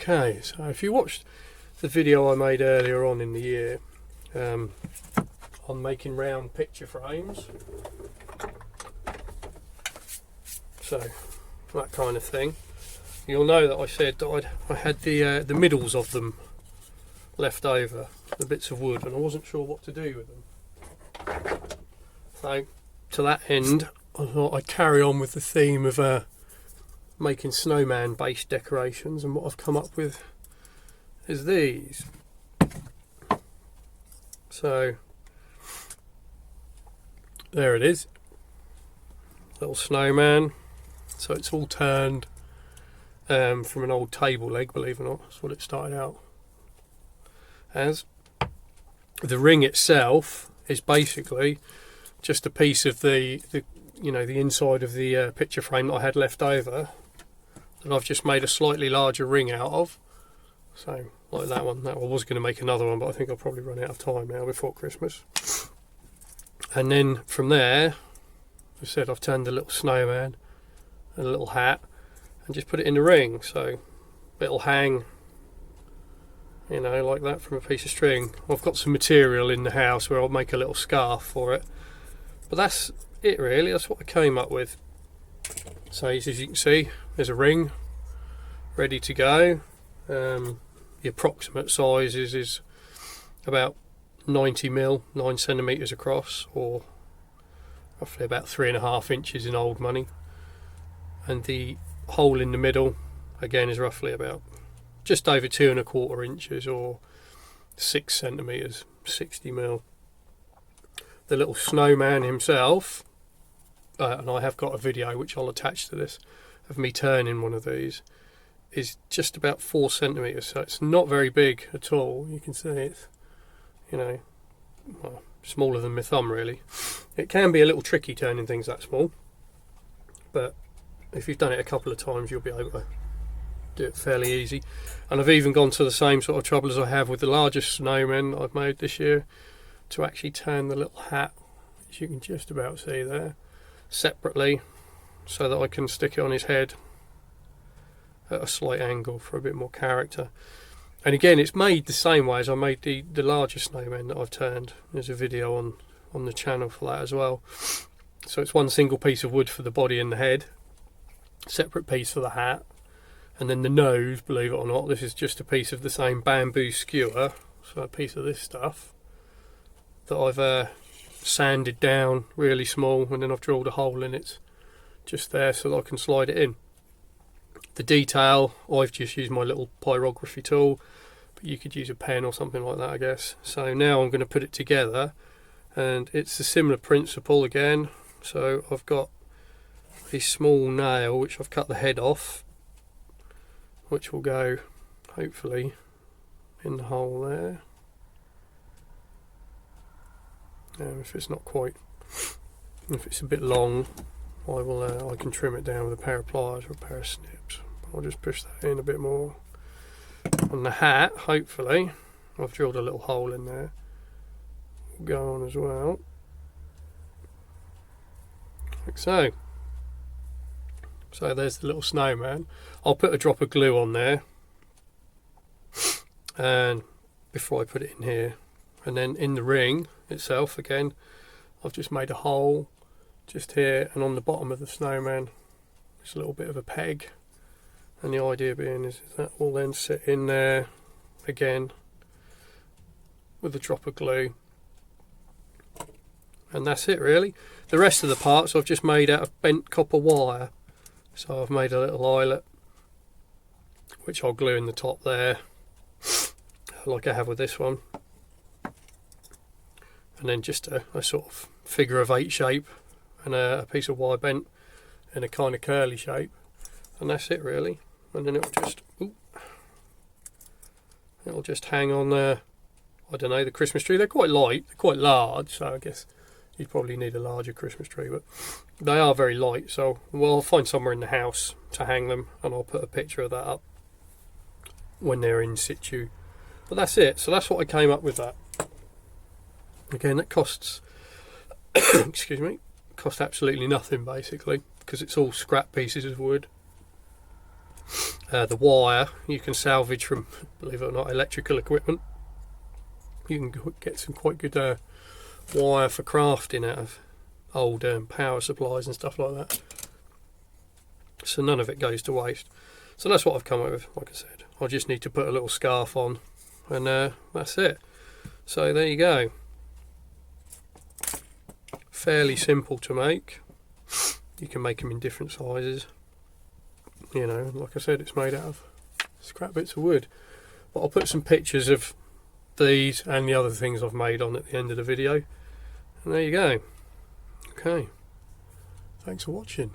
Okay, so if you watched the video I made earlier on in the year on making round picture frames, so that kind of thing, you'll know that I said that I had the middles of them left over, the bits of wood, and I wasn't sure what to do with them. So to that end, I thought I'd carry on with the theme of making snowman based decorations, and what I've come up with is these. So there it is, little snowman. So it's all turned from an old table leg, believe it or not. That's what it started out as. The ring itself is basically just a piece of the inside of the picture frame that I had left over, that I've just made a slightly larger ring out of. So like that one. I was going to make another one, but I think I'll probably run out of time now before Christmas. And then from there, as I said, I've turned a little snowman and a little hat and just put it in the ring, so it'll hang, like that from a piece of string. I've got some material in the house where I'll make a little scarf for it, but that's it really. That's what I came up with. So as you can see, there's a ring ready to go. The approximate size is about 90mm, 9 centimeters across, or roughly about 3.5 inches in old money. And the hole in the middle again is roughly about just over 2.25 inches, or 6 centimeters, 60mm. The little snowman himself, and I have got a video which I'll attach to this of me turning one of these, is just about 4 centimeters, so it's not very big at all. You can see it's, well, smaller than my thumb really. It can be a little tricky turning things that small, but if you've done it a couple of times you'll be able to do it fairly easy. And I've even gone to the same sort of trouble as I have with the largest snowmen I've made this year, to actually turn the little hat, as you can just about see there, separately, so that I can stick it on his head at a slight angle for a bit more character. And again, it's made the same way as I made the largest snowman that I've turned. There's a video on the channel for that as well. So it's one single piece of wood for the body and the head, separate piece for the hat, and then the nose, believe it or not, this is just a piece of the same bamboo skewer, so a piece of this stuff that I've sanded down really small, and then I've drilled a hole in it just there so that I can slide it in. The detail, I've just used my little pyrography tool, but you could use a pen or something like that, I guess. So now I'm going to put it together, and it's a similar principle again. So I've got a small nail which I've cut the head off, which will go hopefully in the hole there. If it's not quite, if it's a bit long, I can trim it down with a pair of pliers or a pair of snips. I'll just push that in a bit more. On the hat, hopefully, I've drilled a little hole in there. Will go on as well, like so. So there's the little snowman. I'll put a drop of glue on there, and before I put it in here, and then in the ring itself again, I've just made a hole just here, and on the bottom of the snowman there's a little bit of a peg, and the idea being is that will then sit in there again with a drop of glue, and that's it really. The rest of the parts I've just made out of bent copper wire. So I've made a little eyelet which I'll glue in the top there, like I have with this one, and then just a sort of figure of 8 shape, and a piece of wire bent in a kind of curly shape, and that's it really. And then it'll just hang on there, I don't know, the Christmas tree. They're quite light, they're quite large, so I guess you'd probably need a larger Christmas tree, but they are very light, so I'll find somewhere in the house to hang them, and I'll put a picture of that up when they're in situ. But that's it. So that's what I came up with that. Again, that costs excuse me, cost absolutely nothing basically, because it's all scrap pieces of wood. The wire you can salvage from, believe it or not, electrical equipment. You can get some quite good wire for crafting out of old power supplies and stuff like that. So none of it goes to waste. So that's what I've come up with. Like I said, I just need to put a little scarf on, and that's it. So there you go. Fairly simple to make. You can make them in different sizes. You know, like I said, it's made out of scrap bits of wood. But I'll put some pictures of these and the other things I've made on at the end of the video. And there you go. Okay. Thanks for watching.